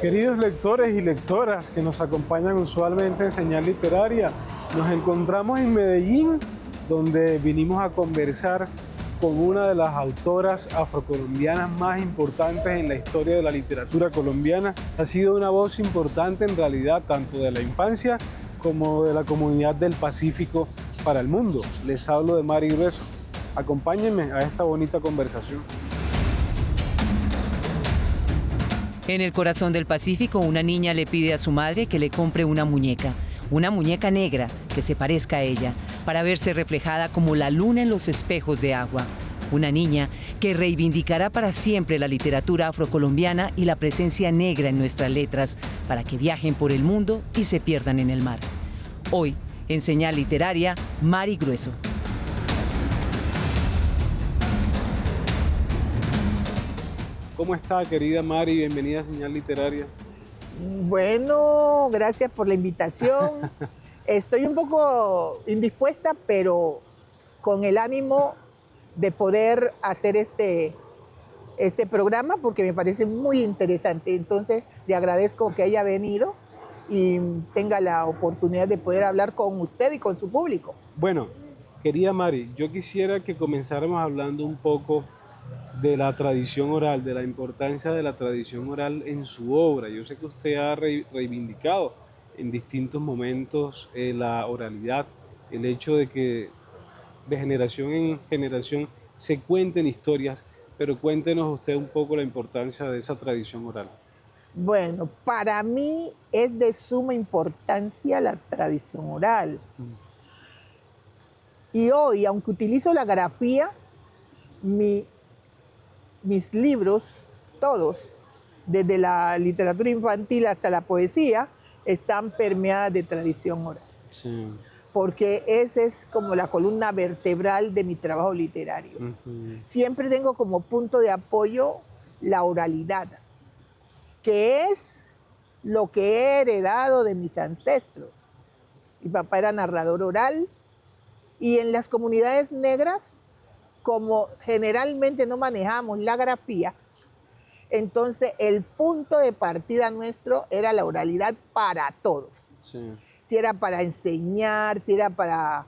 Queridos lectores y lectoras que nos acompañan usualmente en Señal Literaria, nos encontramos en Medellín, donde vinimos a conversar con una de las autoras afrocolombianas más importantes en la historia de la literatura colombiana. Ha sido una voz importante en realidad tanto de la infancia como de la comunidad del Pacífico para el mundo. Les hablo de Mari Grueso. Acompáñenme a esta bonita conversación. En el corazón del Pacífico, una niña le pide a su madre que le compre una muñeca negra que se parezca a ella, para verse reflejada como la luna en los espejos de agua. Una niña que reivindicará para siempre la literatura afrocolombiana y la presencia negra en nuestras letras, para que viajen por el mundo y se pierdan en el mar. Hoy, en Señal Literaria, Mari Grueso. ¿Cómo está, querida Mari? Bienvenida a Señal Literaria. Bueno, gracias por la invitación. Estoy un poco indispuesta, pero con el ánimo de poder hacer este programa porque me parece muy interesante. Entonces, le agradezco que haya venido y tenga la oportunidad de poder hablar con usted y con su público. Bueno, querida Mari, yo quisiera que comenzáramos hablando un poco de la tradición oral, de la importancia de la tradición oral en su obra. Yo sé que usted ha reivindicado en distintos momentos la oralidad, el hecho de que de generación en generación se cuenten historias, pero cuéntenos usted un poco la importancia de esa tradición oral. Bueno, para mí es de suma importancia la tradición oral. Y hoy, aunque utilizo la grafía, mis libros, todos, desde la literatura infantil hasta la poesía, están permeadas de tradición oral. Sí. Porque esa es como la columna vertebral de mi trabajo literario. Siempre tengo como punto de apoyo la oralidad, que es lo que he heredado de mis ancestros. Mi papá era narrador oral y en las comunidades negras, como generalmente no manejamos la grafía, entonces el punto de partida nuestro era la oralidad para todo. Sí. Si era para enseñar, si era para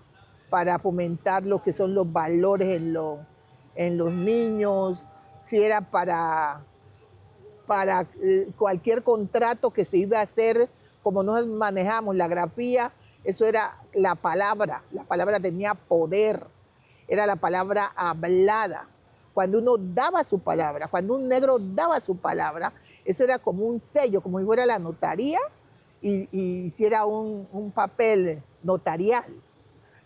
fomentar lo que son los valores en los niños, si era para cualquier contrato que se iba a hacer, como no manejamos la grafía, eso era la palabra tenía poder, era la palabra hablada. Cuando uno daba su palabra, cuando un negro daba su palabra, eso era como un sello, como si fuera la notaría y hiciera un papel notarial.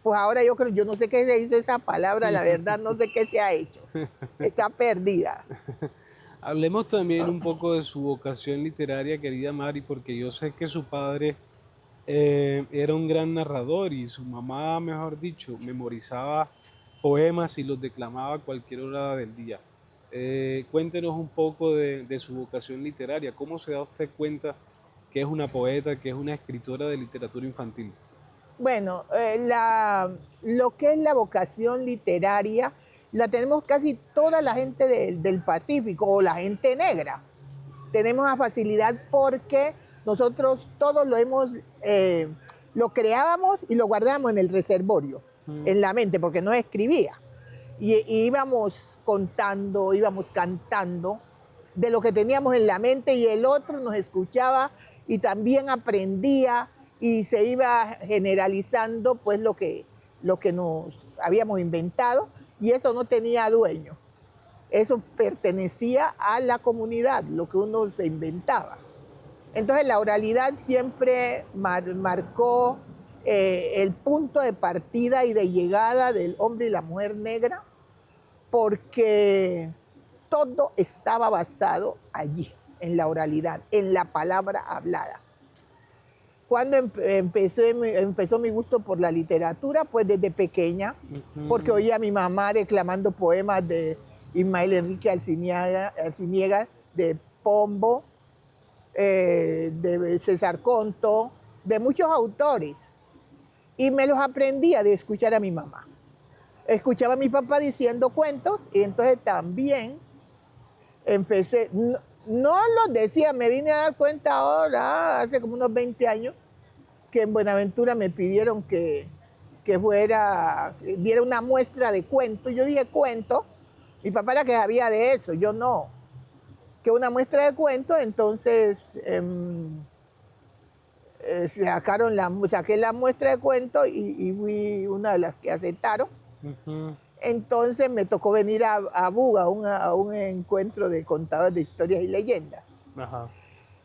Pues ahora yo no sé qué se hizo esa palabra, la verdad no sé qué se ha hecho. Está perdida. Hablemos también un poco de su vocación literaria, querida Mari, porque yo sé que su padre era un gran narrador y su mamá, mejor dicho, memorizaba poemas y los declamaba a cualquier hora del día. Cuéntenos un poco de su vocación literaria. ¿Cómo se da usted cuenta que es una poeta, que es una escritora de literatura infantil? Bueno, lo que es la vocación literaria la tenemos casi toda la gente del Pacífico o la gente negra. Tenemos la facilidad porque nosotros todos lo creábamos y lo guardábamos en el reservorio, en la mente, porque no escribía. Y íbamos contando, íbamos cantando de lo que teníamos en la mente y el otro nos escuchaba y también aprendía y se iba generalizando pues lo que nos habíamos inventado y eso no tenía dueño. Eso pertenecía a la comunidad, lo que uno se inventaba. Entonces la oralidad siempre marcó el punto de partida y de llegada del hombre y la mujer negra, porque todo estaba basado allí, en la oralidad, en la palabra hablada. Cuando empezó mi gusto por la literatura, pues desde pequeña, porque oía a mi mamá declamando poemas de Ismael Enrique Arciniega, de Pombo, de César Conto, de muchos autores. Y me los aprendía de escuchar a mi mamá. Escuchaba a mi papá diciendo cuentos y entonces también empecé, No los decía, me vine a dar cuenta ahora, hace como unos 20 años, que en Buenaventura me pidieron que diera una muestra de cuentos. Yo dije cuento, mi papá era que sabía de eso, yo no. Que una muestra de cuentos, entonces saqué la muestra de cuentos y fui una de las que aceptaron. Ujú. Entonces me tocó venir a Buga, a un encuentro de contadores de historias y leyendas. Ajá.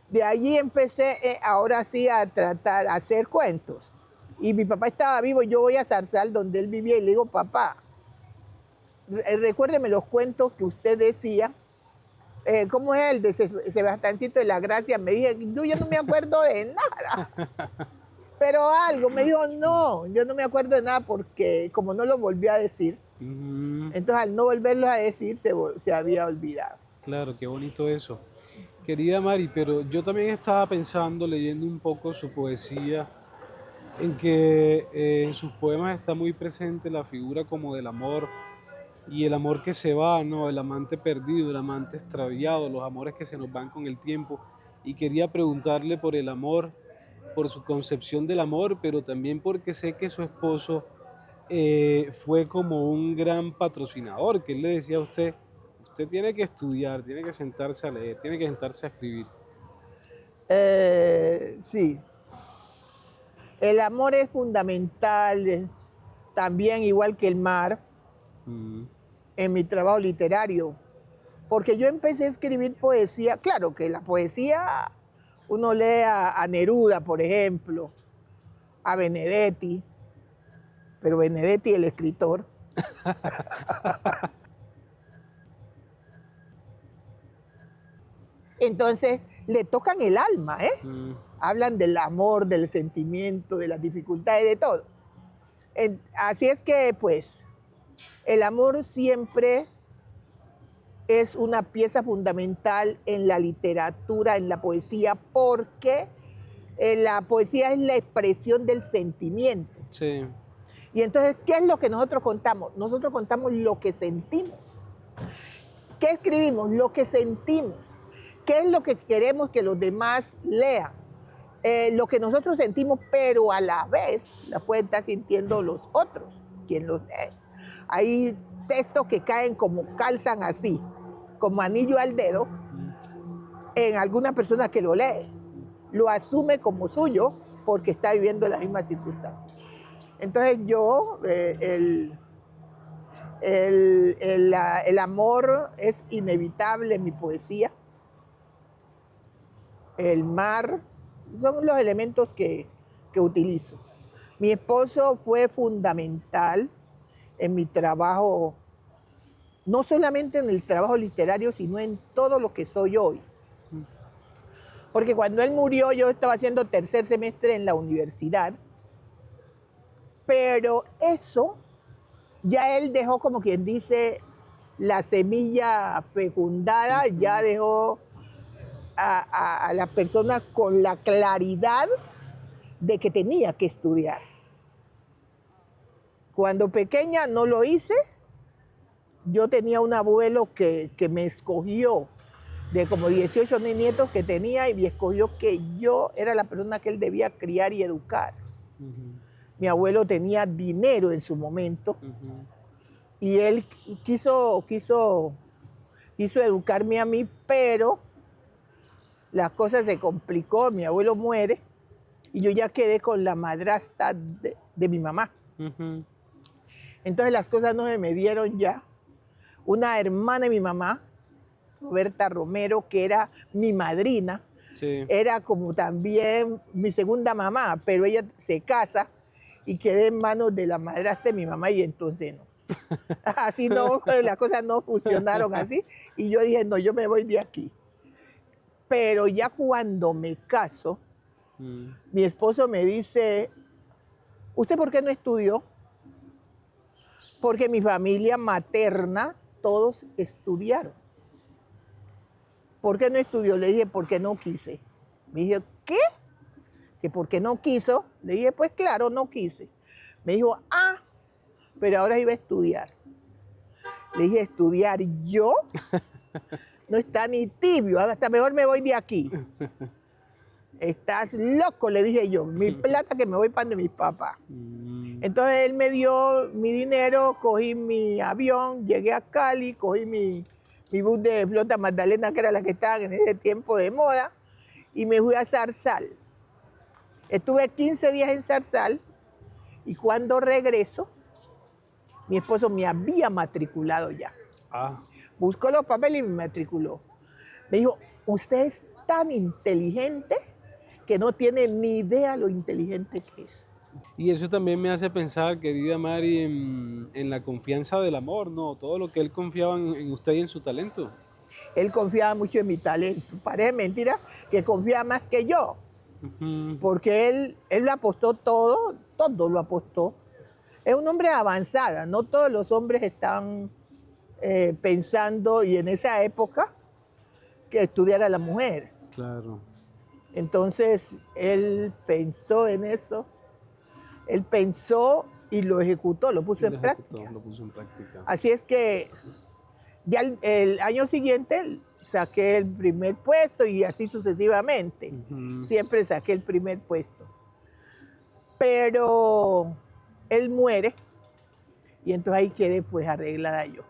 De allí empecé ahora sí a hacer cuentos. Y mi papá estaba vivo, yo voy a Zarzal donde él vivía y le digo, papá, recuérdeme los cuentos que usted decía. ¿Cómo es el de Sebastiancito de la Gracia? Me dije, yo no me acuerdo de nada. Pero algo, me dijo, no, yo no me acuerdo de nada porque como no lo volvió a decir, Ujú. entonces al no volverlo a decir se había olvidado. Claro, qué bonito eso. Querida Mari, pero yo también estaba pensando, leyendo un poco su poesía, en que en sus poemas está muy presente la figura como del amor y el amor que se va, ¿no? El amante perdido, el amante extraviado, los amores que se nos van con el tiempo. Y quería preguntarle por el amor, por su concepción del amor, pero también porque sé que su esposo fue como un gran patrocinador, que él le decía a usted, usted tiene que estudiar, tiene que sentarse a leer, tiene que sentarse a escribir. Sí, el amor es fundamental, también igual que el mar, Mm, en mi trabajo literario. Porque yo empecé a escribir poesía, claro que la poesía, uno lee a Neruda, por ejemplo, a Benedetti, pero Benedetti el escritor. Entonces le tocan el alma, ¿eh? mm, Hablan del amor, del sentimiento, de las dificultades, de todo. Así es que, pues, el amor siempre es una pieza fundamental en la literatura, en la poesía, porque la poesía es la expresión del sentimiento. sí, Y entonces, ¿qué es lo que nosotros contamos? Nosotros contamos lo que sentimos. ¿Qué escribimos? Lo que sentimos. ¿Qué es lo que queremos que los demás lean? Lo que nosotros sentimos, pero a la vez la pueden estar sintiendo los otros, quien los lee. Hay textos que caen como calzan así, como anillo al dedo, en alguna persona que lo lee. Lo asume como suyo porque está viviendo las mismas circunstancias. Entonces yo, el amor es inevitable en mi poesía. El mar, son los elementos que utilizo. Mi esposo fue fundamental en mi trabajo, no solamente en el trabajo literario, sino en todo lo que soy hoy. Porque cuando él murió, yo estaba haciendo tercer semestre en la universidad, pero eso ya él dejó, como quien dice, la semilla fecundada, ya dejó a las personas con la claridad de que tenía que estudiar. Cuando pequeña no lo hice, yo tenía un abuelo que me escogió de como 18 nietos que tenía y me escogió que yo era la persona que él debía criar y educar. ujú, Mi abuelo tenía dinero en su momento ujú, y él quiso educarme a mí, pero las cosas se complicó, mi abuelo muere y yo ya quedé con la madrastra de mi mamá. ujú, Entonces las cosas no se me dieron ya. Una hermana de mi mamá, Roberta Romero, que era mi madrina, sí, era como también mi segunda mamá, pero ella se casa y quedé en manos de la madrastra de mi mamá y entonces no. Así no, las cosas no funcionaron así y yo dije, no, yo me voy de aquí. Pero ya cuando me caso, mm, mi esposo me dice, ¿usted por qué no estudió? Porque mi familia materna, todos estudiaron. ¿Por qué no estudió? Le dije, porque no quise. Me dijo, ¿qué? Que porque no quiso. Le dije, pues claro, no quise. Me dijo, pero ahora iba a estudiar. Le dije, ¿estudiar yo? no está ni tibio, hasta mejor me voy de aquí. Estás loco, le dije yo, mi plata que me voy para de mis papás. Entonces él me dio mi dinero, cogí mi avión, llegué a Cali, cogí mi bus de Flota Magdalena, que era la que estaba en ese tiempo de moda, y me fui a Zarzal. Estuve 15 días en Zarzal y cuando regreso, mi esposo me había matriculado ya. Buscó los papeles y me matriculó. Me dijo, usted es tan inteligente que no tiene ni idea lo inteligente que es. Y eso también me hace pensar, querida Mari, en la confianza del amor, ¿no? Todo lo que él confiaba en usted y en su talento. Él confiaba mucho en mi talento. Parece mentira que confía más que yo. Porque él lo apostó todo lo apostó. Es un hombre avanzada, no todos los hombres están pensando, y en esa época, que estudiara la mujer. Claro. Entonces, él pensó en eso, él pensó y lo ejecutó, lo puso en práctica. Así es que ya el año siguiente saqué el primer puesto y así sucesivamente. Siempre saqué el primer puesto. Pero él muere y entonces ahí quedé pues arreglada yo.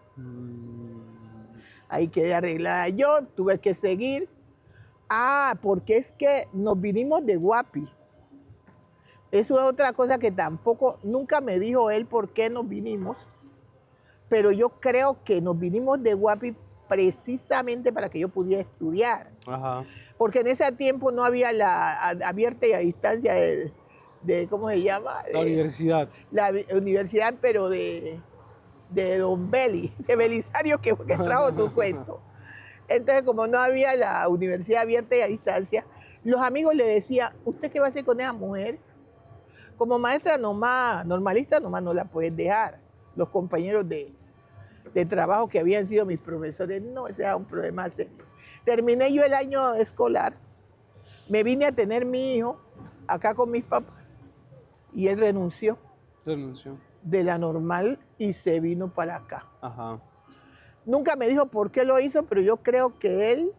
Ahí quedé arreglada yo, tuve que seguir. Porque es que nos vinimos de Guapi. Eso es otra cosa que tampoco, nunca me dijo él por qué nos vinimos, pero yo creo que nos vinimos de Guapi precisamente para que yo pudiera estudiar. Porque en ese tiempo no había la abierta y a distancia de ¿cómo se llama? La universidad. La universidad, pero de Don Beli, de Belisario, que trajo su cuento. Entonces, como no había la universidad abierta y a distancia, los amigos le decían, ¿usted qué va a hacer con esa mujer? Como maestra normalista nomás no la pueden dejar. Los compañeros de trabajo que habían sido mis profesores, no, ese era un problema serio. Terminé yo el año escolar, me vine a tener mi hijo acá con mis papás y él renunció. De la normal y se vino para acá. Nunca me dijo por qué lo hizo, pero yo creo que él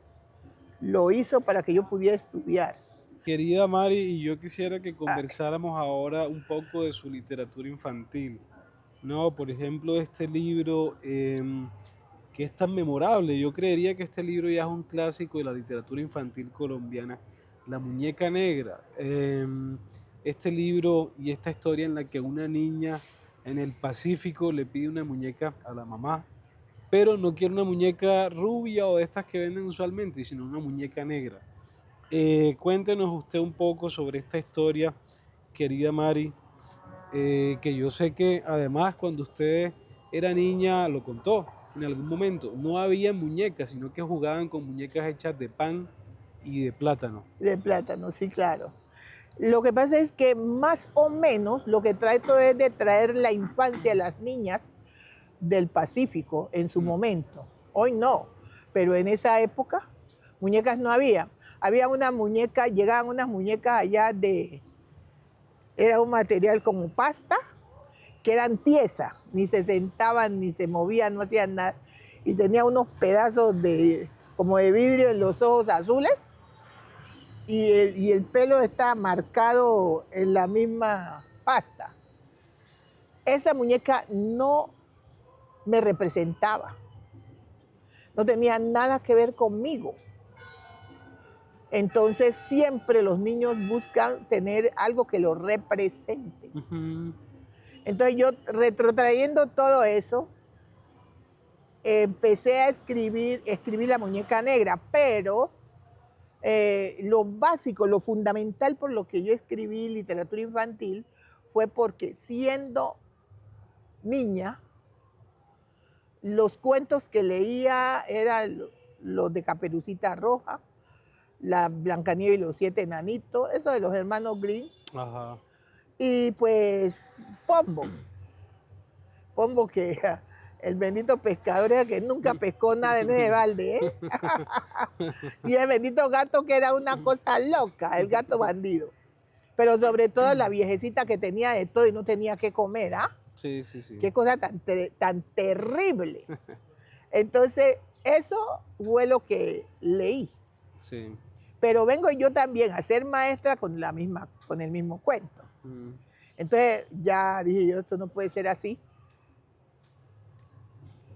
lo hizo para que yo pudiera estudiar. Querida Mari, y yo quisiera que conversáramos ahora un poco de su literatura infantil. No, por ejemplo, este libro que es tan memorable. Yo creería que este libro ya es un clásico de la literatura infantil colombiana, La Muñeca Negra. Este libro y esta historia en la que una niña en el Pacífico le pide una muñeca a la mamá, pero no quiere una muñeca rubia o de estas que venden usualmente, sino una muñeca negra. Cuéntenos usted un poco sobre esta historia, querida Mari, que yo sé que además cuando usted era niña lo contó en algún momento. No había muñecas, sino que jugaban con muñecas hechas de pan y de plátano. De plátano, sí, claro. Lo que pasa es que más o menos lo que trato es de traer la infancia a las niñas del Pacífico en su momento. Hoy no, pero en esa época muñecas no había. Había una muñeca, llegaban unas muñecas allá era un material como pasta, que eran tiesas, ni se sentaban, ni se movían, no hacían nada. Y tenía unos pedazos como de vidrio en los ojos azules y el pelo estaba marcado en la misma pasta. Esa muñeca no me representaba. No tenía nada que ver conmigo. Entonces siempre los niños buscan tener algo que los represente. Entonces yo, retrotrayendo todo eso, empecé a escribir La Muñeca Negra, pero lo básico, lo fundamental por lo que yo escribí literatura infantil fue porque siendo niña, los cuentos que leía eran los de Caperucita Roja, la Blancanieves y los 7 enanitos, eso de los hermanos Grimm. Y pues Pombo que el bendito pescador era que nunca pescó nada en ese balde, ¿eh? Y el bendito gato que era una cosa loca, el gato bandido. Pero sobre todo la viejecita que tenía de todo y no tenía que comer, ¿ah? Sí. Qué cosa tan terrible. Entonces, Eso fue lo que leí. Sí. Pero vengo yo también a ser maestra con el mismo cuento. Mm. Entonces ya dije yo, esto no puede ser así.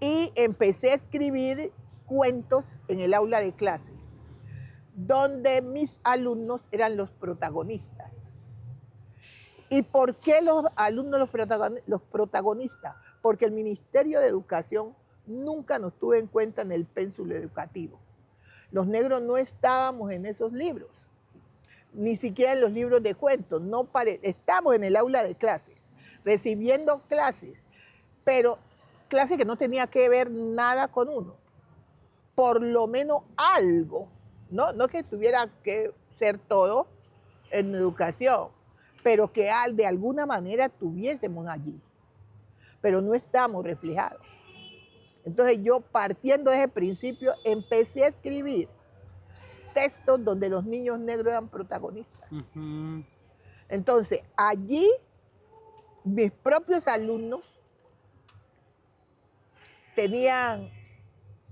Y empecé a escribir cuentos en el aula de clase, donde mis alumnos eran los protagonistas. ¿Y por qué los alumnos los protagonistas? Porque el Ministerio de Educación nunca nos tuvo en cuenta en el pénsul educativo. Los negros no estábamos en esos libros, ni siquiera en los libros de cuentos. Estamos en el aula de clase, recibiendo clases, pero clases que no tenía que ver nada con uno. Por lo menos algo, no que tuviera que ser todo en educación, pero que de alguna manera tuviésemos allí, pero no estamos reflejados. Entonces yo, partiendo de ese principio, empecé a escribir textos donde los niños negros eran protagonistas. Ujú. Entonces allí mis propios alumnos tenían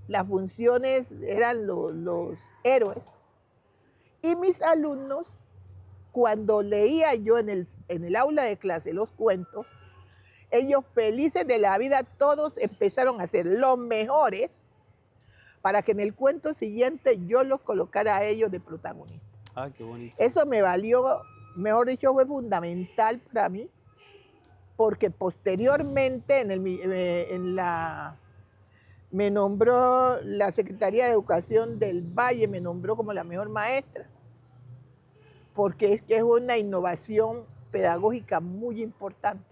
las funciones, eran los héroes, y mis alumnos, cuando leía yo en el aula de clase los cuentos, ellos felices de la vida, todos empezaron a ser los mejores para que en el cuento siguiente yo los colocara a ellos de protagonistas. Ah, qué bonito. Eso me valió, mejor dicho, fue fundamental para mí, porque posteriormente me nombró la Secretaría de Educación del Valle, me nombró como la mejor maestra, porque es que es una innovación pedagógica muy importante.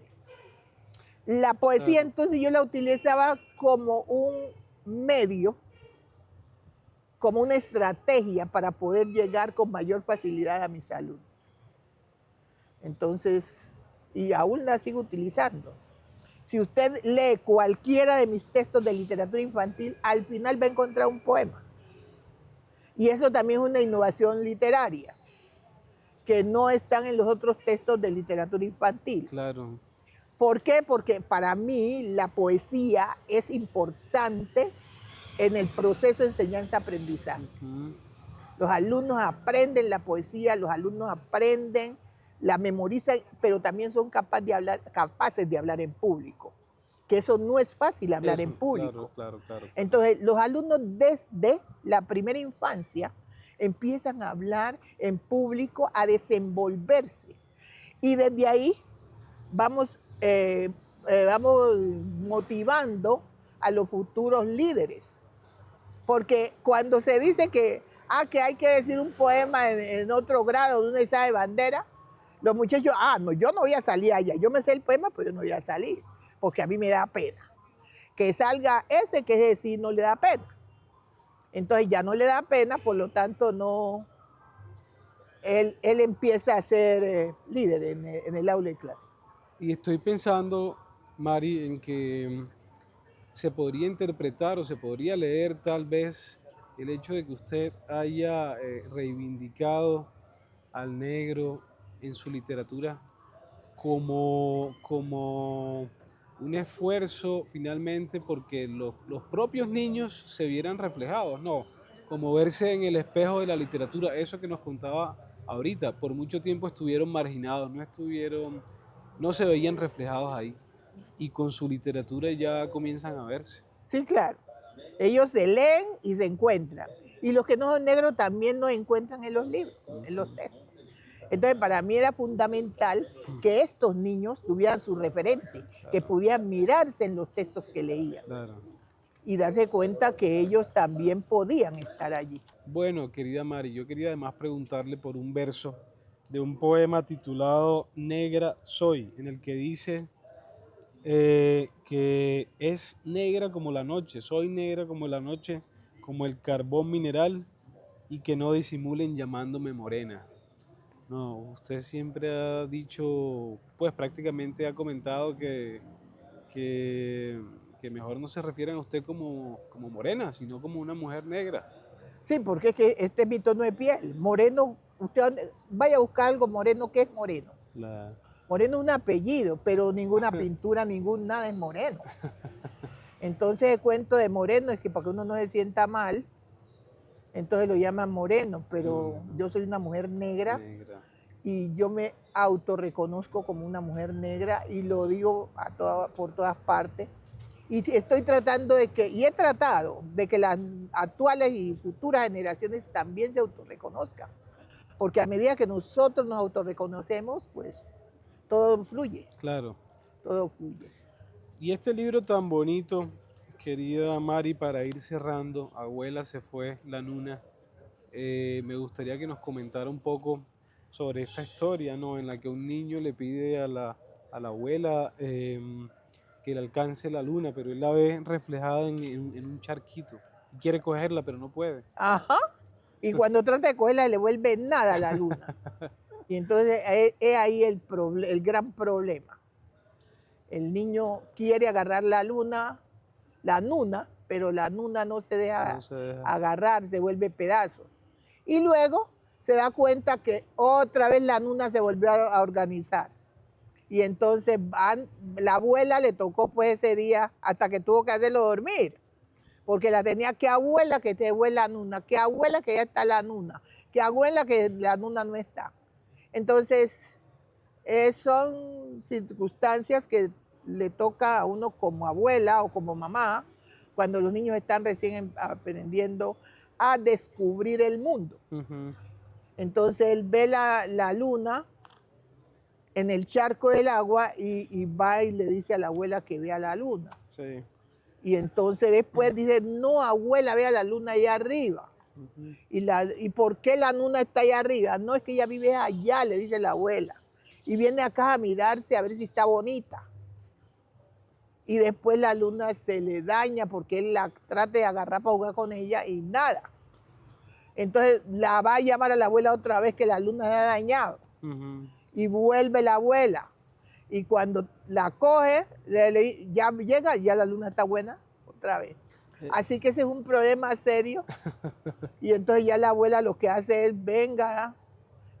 La poesía entonces yo la utilizaba como un medio, como una estrategia para poder llegar con mayor facilidad a mis alumnos. Entonces, y aún la sigo utilizando. Si usted lee cualquiera de mis textos de literatura infantil, al final va a encontrar un poema. Y eso también es una innovación literaria, que no están en los otros textos de literatura infantil. Claro. ¿Por qué? Porque para mí la poesía es importante en el proceso de enseñanza-aprendizaje. Ujú. Los alumnos aprenden la poesía, los alumnos aprenden, la memorizan, pero también son capaces de hablar en público, que eso no es fácil hablar en público. Claro. Entonces, los alumnos desde la primera infancia empiezan a hablar en público, a desenvolverse. Y desde ahí vamos motivando a los futuros líderes. Porque cuando se dice que hay que decir un poema en otro grado de una izada de bandera, los muchachos, no, yo no voy a salir allá. Yo me sé el poema, pero yo no voy a salir, porque a mí me da pena. Que salga ese, que es decir, no le da pena. Entonces ya no le da pena, por lo tanto no, él empieza a ser líder en el aula de clase. Y estoy pensando, Mari, en que se podría interpretar o se podría leer tal vez el hecho de que usted haya reivindicado al negro en su literatura como un esfuerzo finalmente porque los propios niños se vieran reflejados, ¿no? Como verse en el espejo de la literatura, eso que nos contaba ahorita, por mucho tiempo estuvieron marginados, no se veían reflejados ahí, y con su literatura ya comienzan a verse. Sí, claro. Ellos se leen y se encuentran. Y los que no son negros también nos encuentran en los libros, en los textos. Entonces, para mí era fundamental que estos niños tuvieran su referente, que pudieran mirarse en los textos que leían. Claro. Y darse cuenta que ellos también podían estar allí. Bueno, querida Mari, yo quería además preguntarle por un verso de un poema titulado Negra soy, en el que dice que es negra como la noche, soy negra como la noche, como el carbón mineral, y que no disimulen llamándome morena. No, usted siempre ha dicho, pues prácticamente ha comentado que mejor no se refieran a usted como morena, sino como una mujer negra. Sí, porque es que este mito no es piel. Moreno, usted vaya a buscar algo moreno, ¿qué es moreno? Moreno es un apellido, pero ninguna pintura, nada es moreno. Entonces el cuento de moreno es que para que uno no se sienta mal, entonces lo llaman moreno, pero yo soy una mujer negra y yo me autorreconozco como una mujer negra y lo digo por todas partes. Y estoy tratando y he tratado de que las actuales y futuras generaciones también se autorreconozcan. Porque a medida que nosotros nos autorreconocemos, pues todo fluye. Claro. Todo fluye. Y este libro tan bonito, querida Mari, para ir cerrando, Abuela se fue, la Nuna, me gustaría que nos comentara un poco sobre esta historia, ¿no? En la que un niño le pide a la abuela que le alcance la luna, pero él la ve reflejada en un charquito. Quiere cogerla, pero no puede. Ajá. Y cuando trata de cogerla, le vuelve nada a la luna. Y entonces es ahí el gran problema. El niño quiere agarrar la luna, la nuna, pero la nuna no se deja agarrar, se vuelve pedazo. Y luego se da cuenta que otra vez la nuna se volvió a organizar. Y entonces la abuela le tocó pues ese día hasta que tuvo que hacerlo dormir. Porque la tenía, que abuela que te fue la nuna, que abuela que ya está la nuna, que abuela que la nuna no está. Entonces, son circunstancias que le toca a uno como abuela o como mamá, cuando los niños están recién aprendiendo a descubrir el mundo. Entonces, él ve la luna en el charco del agua y va y le dice a la abuela que vea la luna. Sí. Y entonces después dice, no, abuela, vea la luna allá arriba. ¿Y por qué la luna está allá arriba? No, es que ella vive allá, le dice la abuela. Y viene acá a mirarse a ver si está bonita. Y después la luna se le daña porque él la trata de agarrar para jugar con ella y nada. Entonces la va a llamar a la abuela otra vez que la luna se ha dañado. Y vuelve la abuela. Y cuando la coge, ya llega, ya la luna está buena otra vez. Así que ese es un problema serio. Y entonces ya la abuela lo que hace es, venga,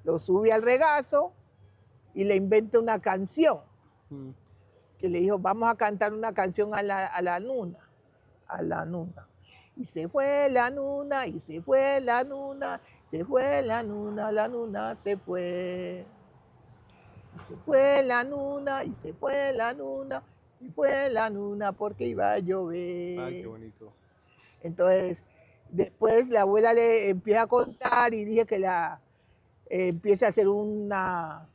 lo sube al regazo y le inventa una canción. Que le dijo, vamos a cantar una canción a la luna. A la luna. Y se fue la luna, y se fue la luna, se fue la luna se fue. Y se fue la luna, y se fue la luna, y fue la luna porque iba a llover. Ay, qué bonito. Entonces, después la abuela le empieza a contar y dije que empieza a hacer una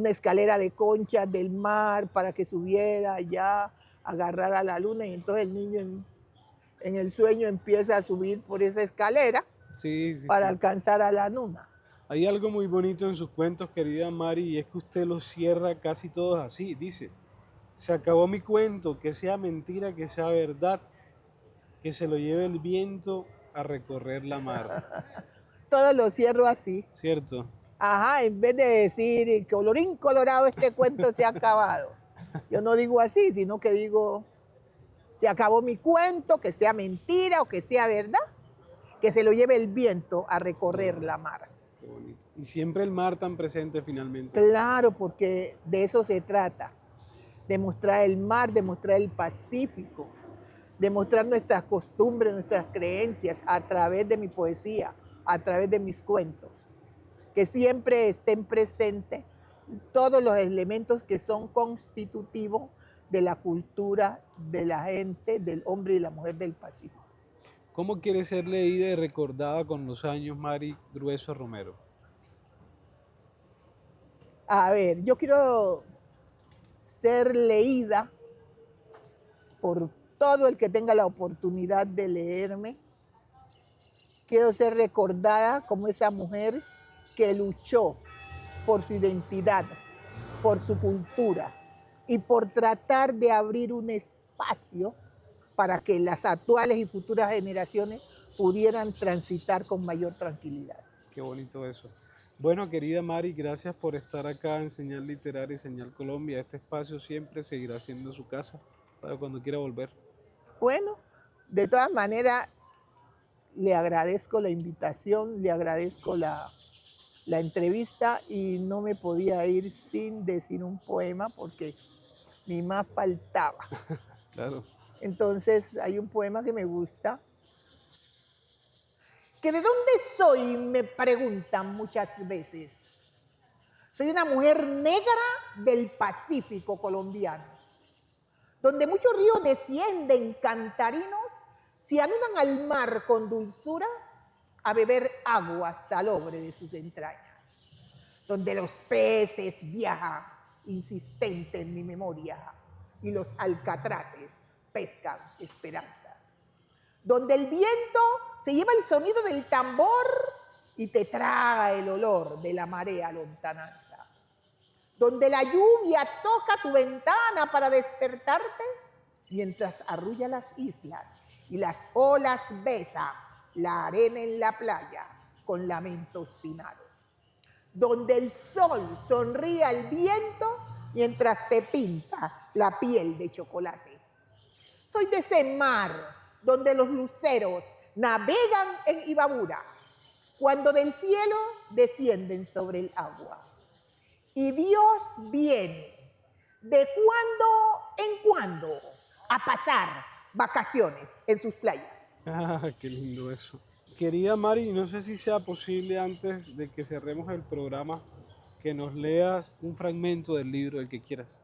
escalera de conchas del mar para que subiera ya, agarrar a la luna. Y entonces el niño en el sueño empieza a subir por esa escalera para alcanzar a la luna. Hay algo muy bonito en sus cuentos, querida Mari, y es que usted los cierra casi todos así. Dice, se acabó mi cuento, que sea mentira, que sea verdad, que se lo lleve el viento a recorrer la mar. Todo lo cierro así. ¿Cierto? Ajá, en vez de decir, colorín colorado, este cuento se ha acabado. Yo no digo así, sino que digo, se acabó mi cuento, que sea mentira o que sea verdad, que se lo lleve el viento a recorrer la mar. Qué bonito. Y siempre el mar tan presente finalmente. Claro, porque de eso se trata, de mostrar el mar, de mostrar el Pacífico, de mostrar nuestras costumbres, nuestras creencias a través de mi poesía, a través de mis cuentos. Que siempre estén presentes todos los elementos que son constitutivos de la cultura de la gente, del hombre y la mujer del Pacífico. ¿Cómo quiere ser leída y recordada con los años, Mari Grueso Romero? A ver, yo quiero ser leída por todo el que tenga la oportunidad de leerme. Quiero ser recordada como esa mujer que luchó por su identidad, por su cultura y por tratar de abrir un espacio para que las actuales y futuras generaciones pudieran transitar con mayor tranquilidad. Qué bonito eso. Bueno, querida Mari, gracias por estar acá en Señal Literaria y Señal Colombia. Este espacio siempre seguirá siendo su casa para cuando quiera volver. Bueno, de todas maneras, le agradezco la invitación, le agradezco la entrevista y no me podía ir sin decir un poema porque ni más faltaba. Claro. Entonces hay un poema que me gusta. ¿Que de dónde soy? Me preguntan muchas veces. Soy una mujer negra del Pacífico colombiano, donde muchos ríos descienden cantarinos, se anudan al mar con dulzura a beber agua salobre de sus entrañas, donde los peces viajan insistente en mi memoria y los alcatraces pescan esperanzas, donde el viento se lleva el sonido del tambor y te traga el olor de la marea lontananza, donde la lluvia toca tu ventana para despertarte mientras arrulla las islas y las olas besa la arena en la playa con lamento obstinado, donde el sol sonríe al viento mientras te pinta la piel de chocolate. Soy de ese mar donde los luceros navegan en Imbabura, cuando del cielo descienden sobre el agua. Y Dios viene de cuando en cuando a pasar vacaciones en sus playas. Ah, qué lindo eso. Querida Mari, no sé si sea posible antes de que cerremos el programa que nos leas un fragmento del libro, el que quieras.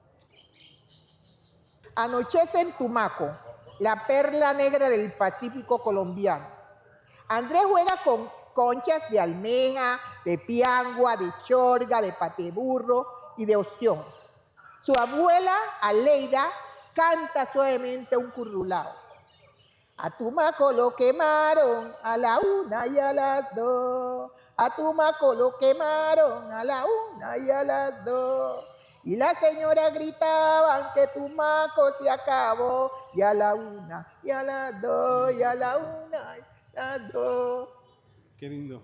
Anochece en Tumaco, la perla negra del Pacífico colombiano. Andrés juega con conchas de almeja, de piangua, de chorga, de pateburro y de ostión. Su abuela, Aleida, canta suavemente un currulao. A Tumaco lo quemaron a la 1 y a las 2. A Tumaco lo quemaron a la 1 y a las 2. Y las señoras gritaban que Tumaco se acabó. Y a la 1 y a las 2 y a la 1 y a las 2. Qué lindo.